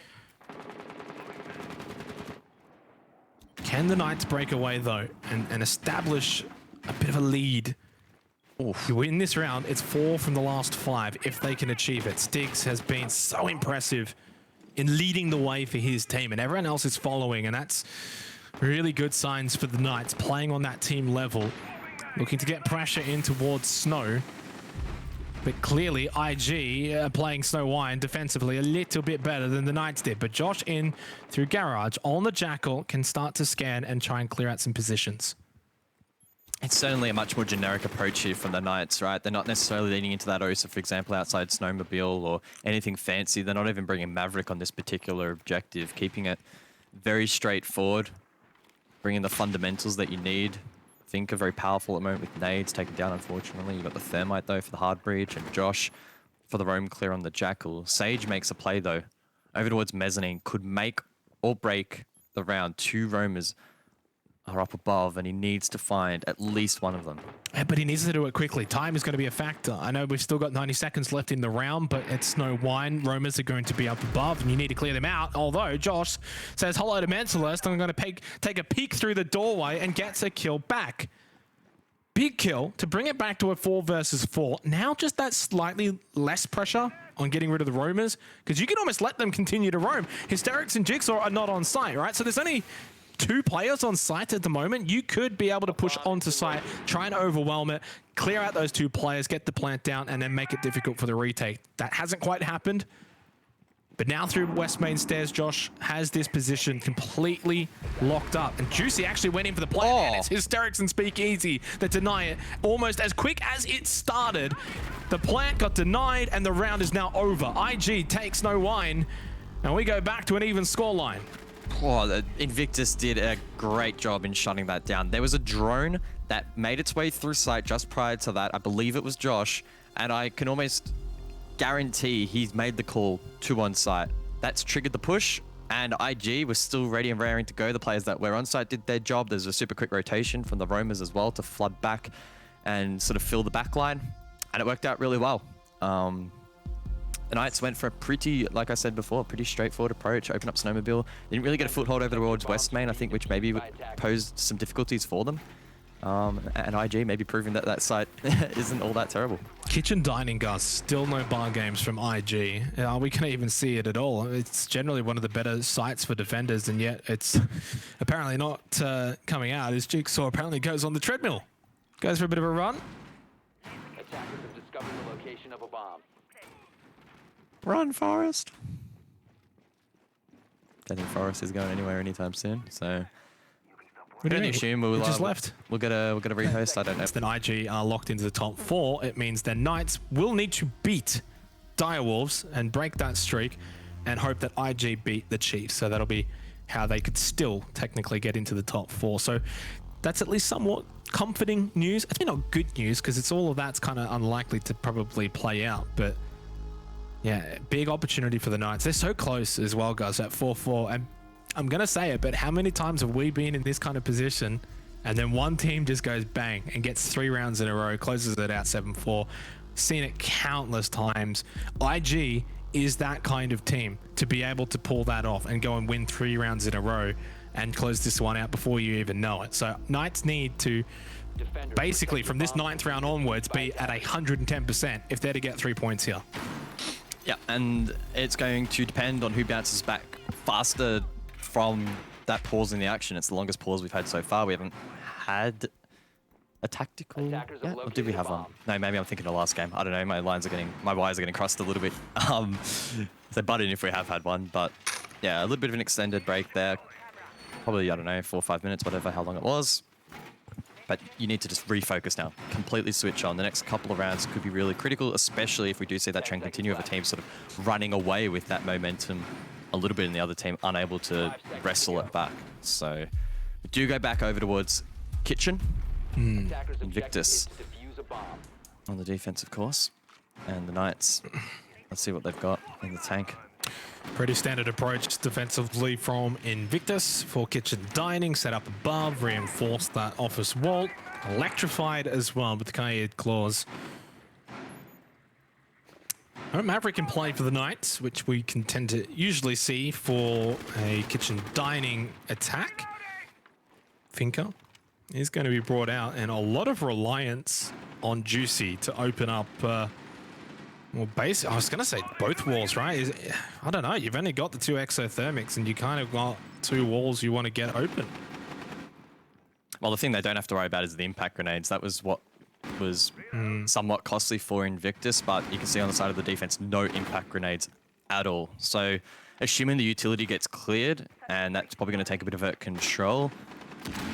Can the Knights break away, though, and establish a bit of a lead? Oof. You win this round, it's 4 from the last 5, if they can achieve it. Stigs has been so impressive in leading the way for his team, and everyone else is following, and that's really good signs for the Knights, playing on that team level, looking to get pressure in towards Snow. But clearly, IG playing Snow Wine defensively a little bit better than the Knights did. But Josh in through Garage on the Jackal can start to scan and try and clear out some positions. It's certainly a much more generic approach here from the Knights, right? They're not necessarily leaning into that Osa, for example, outside Snowmobile or anything fancy. They're not even bringing Maverick on this particular objective, keeping it very straightforward. Bringing the fundamentals that you need. Think are very powerful at the moment with nades taken down, unfortunately. You've got the Thermite, though, for the hard breach, and Josh for the roam clear on the Jackal. Sage makes a play, though, over towards Mezzanine. Could make or break the round. 2 roamers are up above, and he needs to find at least one of them. Yeah, but he needs to do it quickly. Time is going to be a factor. I know we've still got 90 seconds left in the round, but it's Snow Wine. Roamers are going to be up above, and you need to clear them out. Although Josh says hello to Mentalist, I'm going to take a peek through the doorway and gets a kill back. Big kill to bring it back to a 4 versus 4. Now just that slightly less pressure on getting rid of the roamers, because you can almost let them continue to roam. Hysterics and Jigsaw are not on site, right? So there's only 2 players on site at the moment. You could be able to push onto site, try and overwhelm it, clear out those 2 players, get the plant down, and then make it difficult for the retake. That hasn't quite happened. But now through West Main Stairs, Josh has this position completely locked up. And Juicy actually went in for the play. And it's Hysterics and Speakeasy that deny it almost as quick as it started. The plant got denied and the round is now over. IG takes no wine. And we go back to an even scoreline. Oh, the Invictus did a great job in shutting that down. There was a drone that made its way through site just prior to that. I believe it was Josh. And I can almost guarantee he's made the call to on site. That's triggered the push, and IG was still ready and raring to go. The players that were on site did their job. There's a super quick rotation from the roamers as well to flood back and sort of fill the back line, and it worked out really well. The Knights went for a pretty, like I said before, pretty straightforward approach. Open up Snowmobile. Didn't really get a foothold over towards West Main, I think, which maybe posed some difficulties for them. And IG maybe proving that that site isn't all that terrible. Kitchen dining, guys, still no bar games from IG. We can't even see it at all. It's generally one of the better sites for defenders, and yet it's apparently not coming out as Jigsaw apparently goes on the treadmill. Goes for a bit of a run. Attackers have discovered the location of a bomb. Run, Forest. Don't think Forest is going anywhere anytime soon, so We can only assume we'll just left. We'll get a rehost. I don't know. Then IG are locked into the top 4. It means their Knights will need to beat Direwolves and break that streak and hope that IG beat the Chiefs. So that'll be how they could still technically get into the top 4. So that's at least somewhat comforting news. It's not good news because it's all of that's kind of unlikely to probably play out. But yeah, big opportunity for the Knights. They're so close as well, guys, at 4-4. And I'm going to say it, but how many times have we been in this kind of position and then one team just goes bang and gets 3 rounds in a row, closes it out 7-4? Seen it countless times. IG is that kind of team to be able to pull that off and go and win 3 rounds in a row and close this one out before you even know it. So Knights need to basically from this 9th round onwards be at 110% if they're to get 3 points here. Yeah, and it's going to depend on who bounces back faster from that pause in the action. It's the longest pause we've had so far. We haven't had a tactical yet, or did we have one? No, maybe I'm thinking of the last game. I don't know. My wires are getting crossed a little bit. So butt in if we have had one, but yeah, a little bit of an extended break there. Probably, I don't know, 4 or 5 minutes, whatever, how long it was. But you need to just refocus now, completely switch on. The next couple of rounds could be really critical, especially if we do see that trend continue of a team sort of running away with that momentum a little bit and the other team unable to wrestle it back. So we do go back over towards Kitchen. Invictus on the defense, of course. And the Knights, let's see what they've got in the tank. Pretty standard approach defensively from Invictus for Kitchen Dining. Set up above, reinforced that office wall. Electrified as well with the Kaid claws. Maverick can play for the Knights, which we can tend to usually see for a Kitchen Dining attack. Finker is going to be brought out, and a lot of reliance on Juicy to open up. Well, basically, I was going to say both walls, right? I don't know. You've only got the 2 exothermics, and you kind of got 2 walls you want to get open. Well, the thing they don't have to worry about is the impact grenades. That was what was somewhat costly for Invictus, but you can see on the side of the defense, no impact grenades at all. So assuming the utility gets cleared, and that's probably going to take a bit of a control,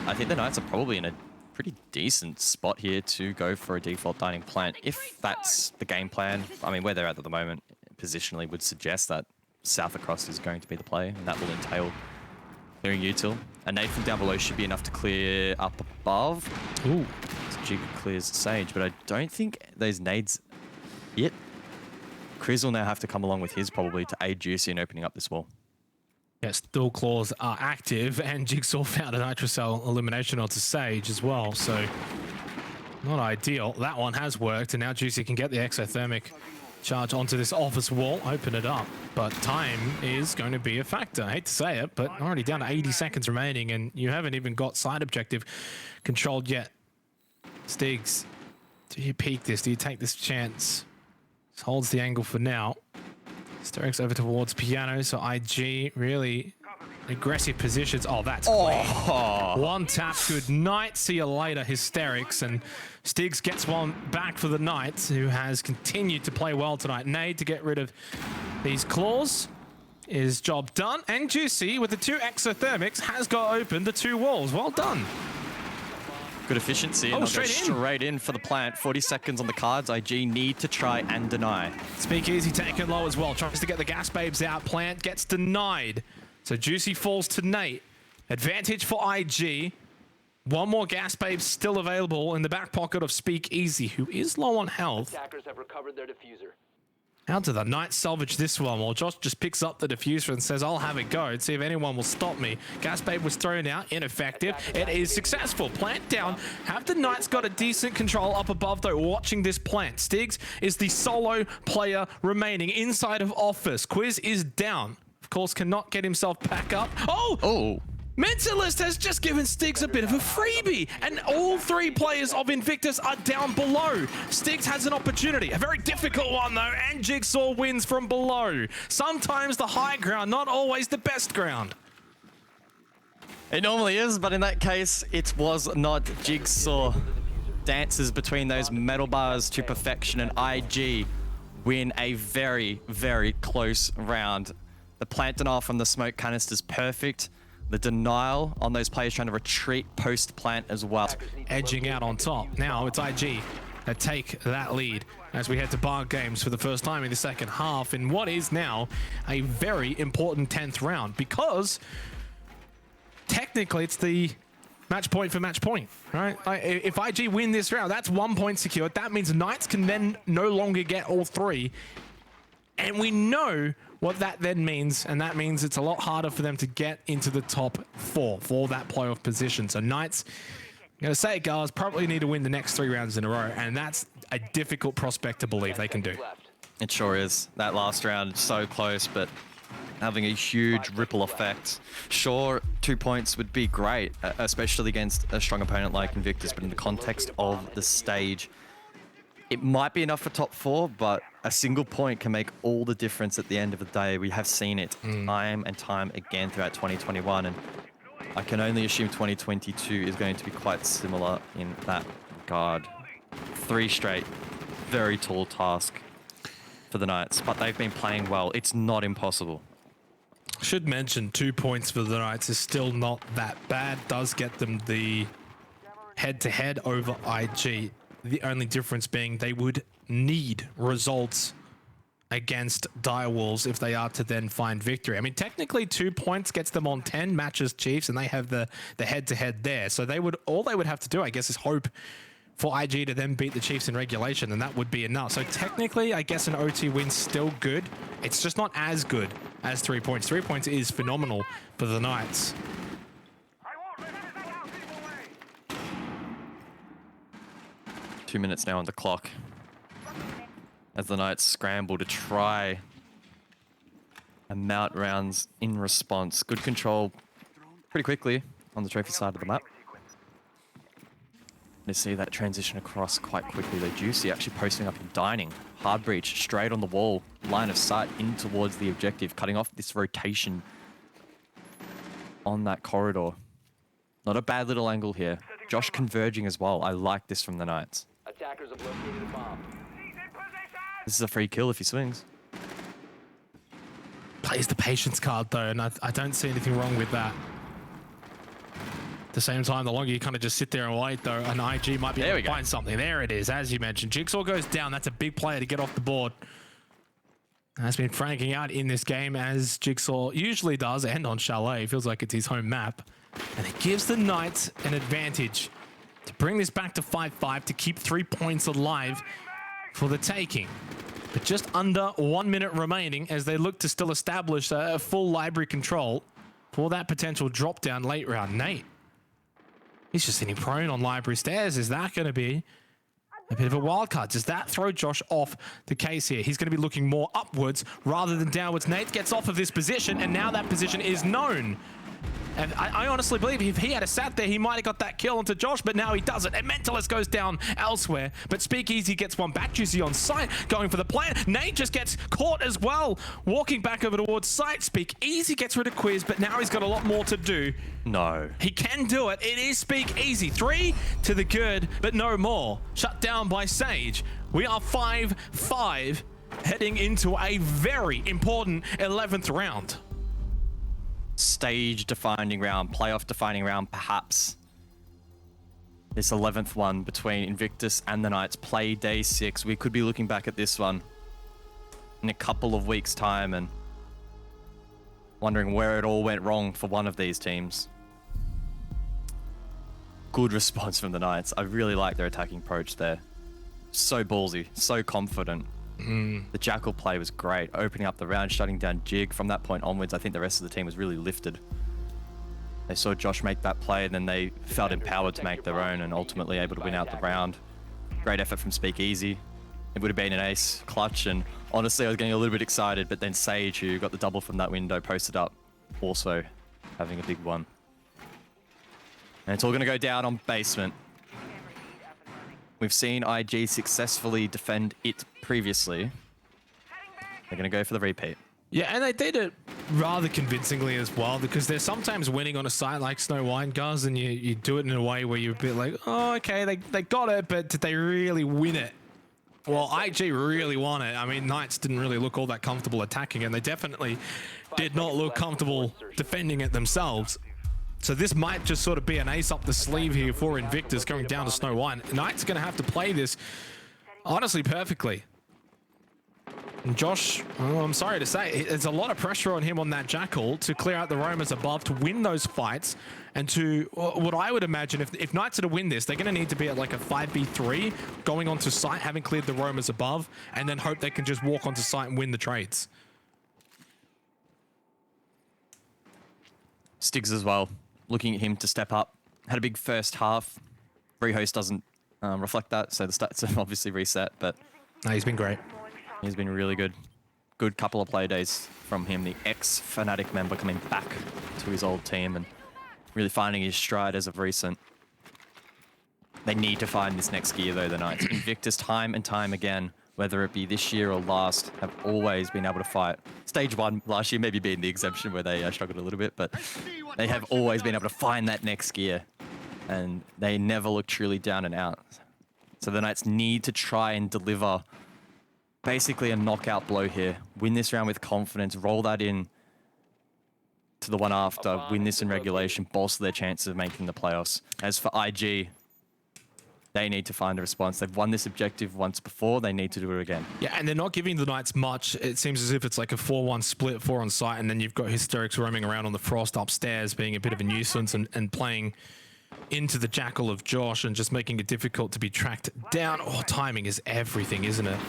I think the Knights are probably in a pretty decent spot here to go for a default dining plant. If that's the game plan, I mean, where they're at the moment, positionally would suggest that south across is going to be the play, and that will entail clearing util. A nade from down below should be enough to clear up above. Ooh. Jig clears Sage, but I don't think those nades yet. Chris will now have to come along with his probably to aid Juicy in opening up this wall. Yes, dual claws are active, and Jigsaw found a Nitrocell elimination onto Sage as well, so not ideal. That one has worked, and now Juicy can get the exothermic charge onto this office wall, open it up, but time is going to be a factor. I hate to say it, but already down to 80 seconds remaining, and you haven't even got side objective controlled yet. Stigs, do you peek this? Do you take this chance? Just holds the angle for now. Hysterics over towards Piano, so IG really aggressive positions. Oh, that's clean. One tap, good night. See you later, Hysterics. And Stigs gets one back for the Knights, who has continued to play well tonight. Nade to get rid of these claws. is job done. And Juicy, with the 2 exothermics, has got open the 2 walls. Well done. Good efficiency. Oh, And they'll straight go in. straight in for the plant. 40 seconds on the cards. IG need to try and deny. Speakeasy taken low as well. Tries to get the gas babes out. Plant gets denied. So Juicy falls to Nate. Advantage for IG. One more gas babe still available in the back pocket of Speakeasy, who is low on health. Attackers have recovered their diffuser. How do the Knights salvage this one? Well, Josh just picks up the diffuser and says, I'll have a go and see if anyone will stop me. Gas babe was thrown out, ineffective. It is successful. Plant down. Have the Knights got a decent control up above, though, watching this plant? Stiggs is the solo player remaining inside of office. Quiz is down. Of course, cannot get himself back up. Oh! Mentalist has just given Stiggs a bit of a freebie, and all 3 players of Invictus are down below. Stiggs has an opportunity, a very difficult one though, and Jigsaw wins from below. Sometimes the high ground, not always the best ground. It normally is, but in that case, it was not. Jigsaw dances between those metal bars to perfection, and IG win a very, very close round. The plant denial from the smoke canister is perfect. The denial on those players trying to retreat post-plant as well. Edging out on top. Now it's IG that take that lead as we head to bar games for the first time in the second half in what is now a very important 10th round, because technically it's the match point for match point, right? If IG win this round, that's 1 point secured. That means Knights can then no longer get all 3. And we know what that then means, and that means it's a lot harder for them to get into the top 4 for that playoff position. So Knights, I'm going to say it, guys, probably need to win the next 3 rounds in a row, and that's a difficult prospect to believe they can do. It sure is. That last round, so close, but having a huge ripple effect. Sure, 2 points would be great, especially against a strong opponent like Invictus, but in the context of the stage, it might be enough for top 4, but a single point can make all the difference at the end of the day. We have seen it time and time again throughout 2021, and I can only assume 2022 is going to be quite similar in that regard. 3 straight, very tall task for the Knights, but they've been playing well. It's not impossible. Should mention 2 points for the Knights is still not that bad. Does get them the head-to-head over IG. The only difference being they would need results against Direwolves if they are to then find victory. I mean, technically 2 points gets them on 10 matches Chiefs, and they have the head-to-head there. So all they would have to do, I guess, is hope for IG to then beat the Chiefs in regulation, and that would be enough. So technically, I guess an OT win's still good. It's just not as good as 3 points. 3 points is phenomenal for the Knights. 2 minutes now on the clock as the Knights scramble to try and mount rounds in response. Good control pretty quickly on the trophy side of the map. You see that transition across quite quickly. Though Juicy actually posting up and dining. Hard breach straight on the wall. Line of sight in towards the objective, cutting off this rotation on that corridor. Not a bad little angle here. Josh converging as well. I like this from the Knights. Attackers have located a bomb. This is a free kill if he swings. Plays the patience card though, and I don't see anything wrong with that. At the same time, the longer you kind of just sit there and wait though, an IG might be able to find something. There it is, as you mentioned. Jigsaw goes down. That's a big player to get off the board. Has been franking out in this game, as Jigsaw usually does, and on Chalet. Feels like it's his home map. And it gives the Knights an advantage to bring this back to 5-5, to keep 3 points alive for the taking. But just under 1 minute remaining as they look to still establish a full library control for that potential drop down late round. Nate, he's just sitting prone on library stairs. Is that going to be a bit of a wild card? Does that throw Josh off the case here? He's going to be looking more upwards rather than downwards. Nate gets off of this position, and now that position is known. And I honestly believe if he had sat there, he might have got that kill onto Josh, but now he doesn't. And Mentalist goes down elsewhere, but Speakeasy gets one back. Juicy on site, going for the plant. Nate just gets caught as well, walking back over towards site. Speakeasy gets rid of Quiz, but now he's got a lot more to do. No. He can do it. It is Speakeasy. 3 to the good, but no more. Shut down by Sage. We are 5-5 heading into a very important 11th round. Stage defining round, playoff defining round, perhaps. This 11th one between Invictus and the Knights, Playday 6. We could be looking back at this one in a couple of weeks' time and wondering where it all went wrong for one of these teams. Good response from the Knights. I really like their attacking approach there. So ballsy, so confident. The Jackal play was great, opening up the round, shutting down Jig. From that point onwards, I think the rest of the team was really lifted. They saw Josh make that play, and then they felt empowered to make their own and ultimately able to win out the round. Great effort from Speakeasy. It would have been an ace clutch, and honestly, I was getting a little bit excited, but then Sage, who got the double from that window, posted up, also having a big one. And it's all going to go down on basement. We've seen IG successfully defend it previously. They're going to go for the repeat. Yeah, and they did it rather convincingly as well, because they're sometimes winning on a site like Snow White Guys, and you do it in a way where you're a bit like, oh, okay, they got it, but did they really win it? Well, IG really won it. I mean, Knights didn't really look all that comfortable attacking, and they definitely did not look comfortable defending it themselves. So this might just sort of be an ace up the sleeve here for Invictus going down to Snow White. Knights are going to have to play this, honestly, perfectly. And Josh, I'm sorry to say, there's a lot of pressure on him on that Jackal to clear out the roamers above, to win those fights, and to, what I would imagine, if Knights are to win this, they're going to need to be at like a 5v3, going onto site, having cleared the roamers above, and then hope they can just walk onto site and win the trades. Stiggs as well, looking at him to step up. Had a big first half. Rehost doesn't reflect that, so the stats have obviously reset, but No, he's been great. he's been really good. Good couple of play days from him, the ex-Fnatic member coming back to his old team and really finding his stride as of recent. They need to find this next gear though, the Knights. Invictus time and time again, whether it be this year or last, have always been able to fight. Stage 1 last year maybe being the exemption where they struggled a little bit, but they have always been able to find that next gear, and they never look truly down and out. So the Knights need to try and deliver basically a knockout blow here. Win this round with confidence, roll that in to the one after, win this in regulation, bolster their chances of making the playoffs. As for IG, they need to find a response. They've won this objective once before, they need to do it again. Yeah, and they're not giving the Knights much. It seems as if it's like a 4-1 split, 4 on site, and then you've got Hysterics roaming around on the Frost upstairs, being a bit of a nuisance and playing into the Jackal of Josh and just making it difficult to be tracked down. Oh, timing is everything, isn't it?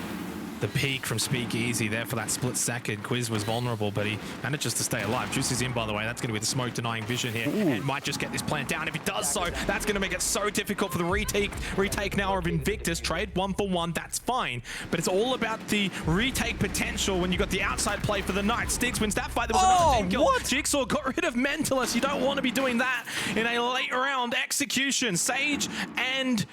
The peak from Speakeasy there for that split second. Quiz was vulnerable, but he manages to stay alive. Juicy's in, by the way. That's going to be the smoke denying vision here. And might just get this plant down. If he does so, that's going to make it so difficult for the retake now of Invictus. Trade 1-for-1, that's fine. But it's all about the retake potential when you got the outside play for the Knights. Stiggs wins that fight. There was another team kill. Jigsaw got rid of Mentalist. You don't want to be doing that in a late round execution. Sage and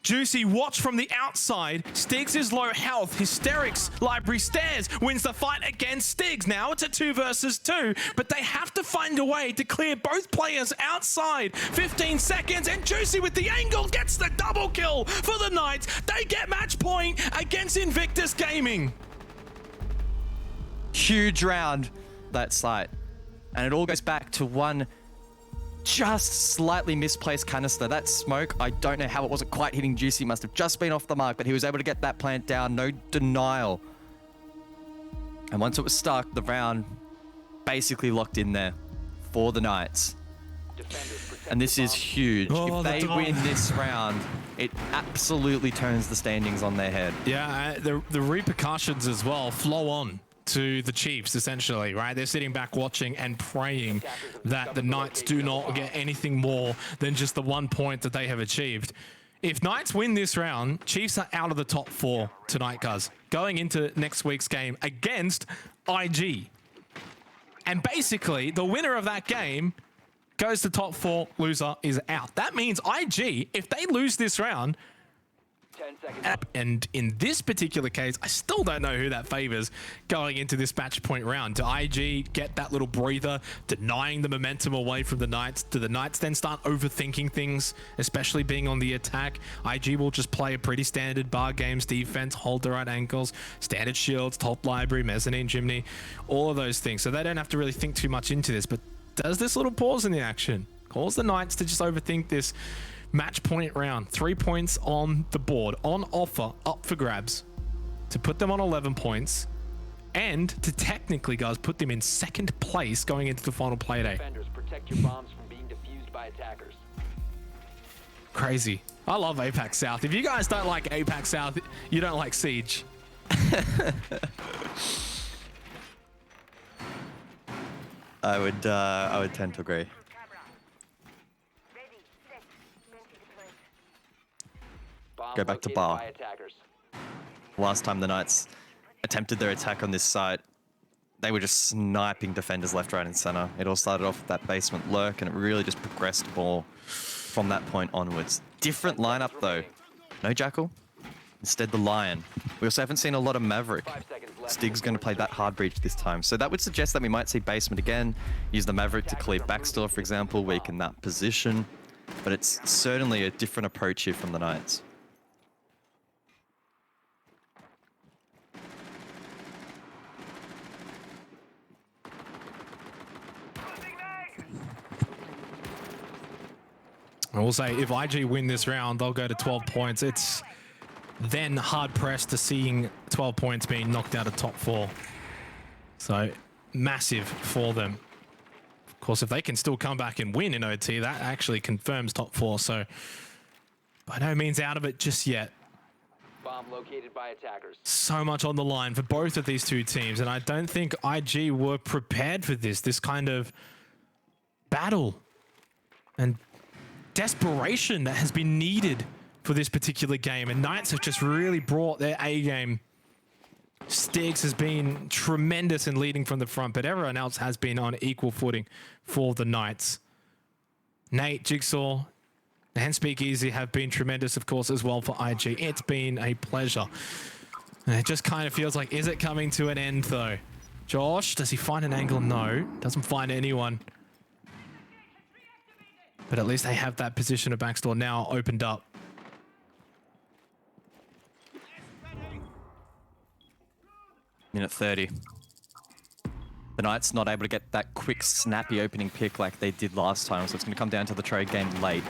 Juicy watch from the outside. Stiggs is low health. Hysterics library stairs wins the fight against Stiggs. Now it's a 2 versus 2, but they have to find a way to clear both players outside. 15 seconds, and Juicy with the angle gets the double kill for the Knights. They get match point against Invictus Gaming. Huge round, that site. And it all goes back to one just slightly misplaced canister. That smoke, I don't know how it wasn't quite hitting Juicy. Must have just been off the mark, but he was able to get that plant down. No denial. And once it was stuck, the round basically locked in there for the Knights. And this is huge. If they win this round, it absolutely turns the standings on their head. Yeah, the repercussions as well flow on to the Chiefs, essentially, right? They're sitting back watching and praying that the Knights do not get anything more than just the 1 point that they have achieved. If Knights win this round, Chiefs are out of the top 4 tonight, guys, going into next week's game against IG. And basically, the winner of that game goes to top 4, loser is out. That means IG, if they lose this round, 10 seconds. And in this particular case, I still don't know who that favors going into this match point round. Do IG get that little breather, denying the momentum away from the Knights? Do the Knights then start overthinking things, especially being on the attack? IG will just play a pretty standard bar games defense, hold the right ankles, standard shields, top library, mezzanine, chimney, all of those things. So they don't have to really think too much into this. But does this little pause in the action cause the Knights to just overthink this match point round? 3 points on the board, on offer, up for grabs, to put them on 11 points, and to technically, guys, put them in second place going into the final Playday. Defenders, protect your bombs from being defused by attackers. Crazy. I love APAC South. If you guys don't like APAC South, you don't like Siege. I would tend to agree. Bomb Go back to located bar. by attackers. Last time the Knights attempted their attack on this site, they were just sniping defenders left, right, and center. It all started off with that basement lurk, and it really just progressed more from that point onwards. Different lineup, though. No Jackal. Instead, the Lion. We also haven't seen a lot of Maverick. 5 seconds left. Stig's going to play that hard breach this time. So that would suggest that we might see basement again. Use the Maverick to clear backstore, for example, weaken that position. But it's certainly a different approach here from the Knights. I will say, if IG win this round, they'll go to 12 points. It's then hard-pressed to seeing 12 points being knocked out of top 4. So, massive for them. Of course, if they can still come back and win in OT, that actually confirms top 4. So, by no means out of it just yet. Bomb located by attackers. So much on the line for both of these two teams, and I don't think IG were prepared for this kind of battle and desperation that has been needed for this particular game, and Knights have just really brought their A game. Stiggs has been tremendous in leading from the front, but everyone else has been on equal footing for the Knights. Nate, Jigsaw, and Speakeasy have been tremendous, of course, as well for IG. It's been a pleasure. And it just kind of feels like, is it coming to an end, though? Josh, does he find an angle? No. Doesn't find anyone. But at least they have that position of backstore now opened up. Minute 30. The Knights not able to get that quick, snappy opening pick like they did last time, so it's going to come down to the trade game late.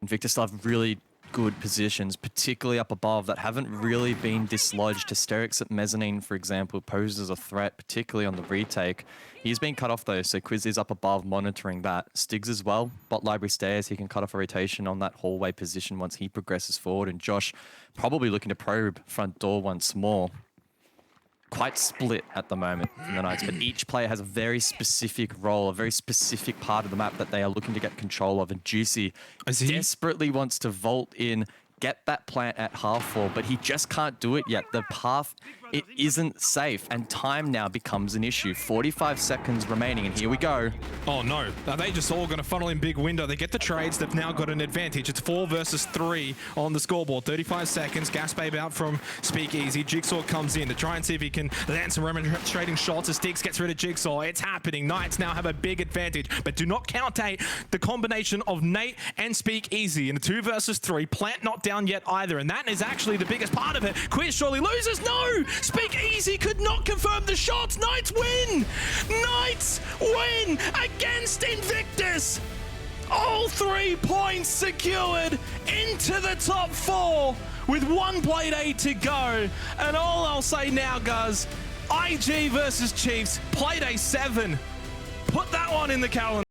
Invictus still have really good positions, particularly up above, that haven't really been dislodged. Hysterix at Mezzanine, for example, poses a threat, particularly on the retake. He's been cut off, though, so Quiz is up above monitoring that. Stiggs as well, bot library stairs. He can cut off a rotation on that hallway position once he progresses forward. And Josh probably looking to probe front door once more. Quite split at the moment from the Knights, but each player has a very specific role, a very specific part of the map that they are looking to get control of. And Juicy desperately wants to vault in, get that plant at half-4, but he just can't do it yet. The path, it isn't safe, and time now becomes an issue. 45 seconds remaining, and here we go. Oh no, are they just all going to funnel in big window? They get the trades, they've now got an advantage. It's 4 versus 3 on the scoreboard. 35 seconds, Gas Babe out from Speakeasy. Jigsaw comes in to try and see if he can land some remonstrating shots as Stiggs gets rid of Jigsaw. It's happening. Knights now have a big advantage, but do not count the combination of Nate and Speakeasy in the 2 versus 3. Plant not down yet either, and that is actually the biggest part of it. Quiz surely loses. No! Speakeasy could not confirm the shots. Knights win! Knights win against Invictus! All 3 points secured into the top 4 with 1 Playday to go. And all I'll say now, guys, IG versus Chiefs, Playday 7. Put that one in the calendar.